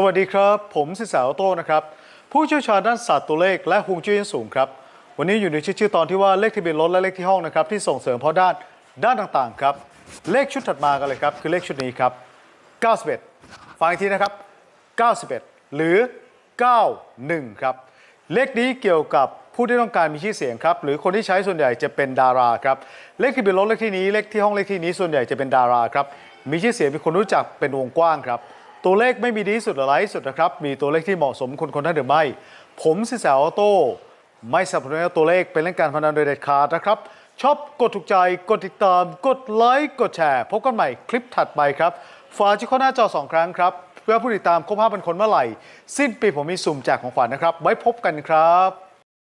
วัสดีครับผมสิษาออโต้นะครับผู้เชี่ยวชาญด้านศาสตร์ตัวเลขและฮวงจุ้ยสูงครับวันนี้อยู่ในชื่อตอนที่ว่าเลขทะเบียนรถและเลขที่ห้องนะครับที่ส่งเสริมเพราะด้านต่างๆครับเลขชุดถัดมากันเลยครับคือเลขชุดนี้ครับ91ฟังอีกทีนะครับ91หรือ91ครับเลขนี้เกี่ยวกับผู้ที่ต้องการมีชื่อเสียงครับหรือคนที่ใช้ส่วนใหญ่จะเป็นดาราครับเลขทะเบียนรถเลขที่นี้เลขที่ห้องเลขที่นี้ส่วนใหญ่จะเป็นดาราครับมีชื่อเสียงมีคนรู้จักเป็นวงกว้างครับตัวเลขไม่มีดีที่สุดหรือร้ายที่สุดนะครับมีตัวเลขที่เหมาะสมคนท่านหรือไม่ผมสิษาออโต้ไม่สนับสนุนตัวเลขเป็นเรื่องการพนันโดยเด็ดขาดนะครับชอบกดถูกใจกดติดตามกดไลค์กดแชร์พบกันใหม่คลิปถัดไปครับฝากที่ข้อหน้าจอ2 ครั้งครับเพื่อผู้ติดตามครบ 5,000 คนเมื่อไหร่สิ้นปีผมมีสุ่มแจกของขวัญนะครับไว้พบกันครับ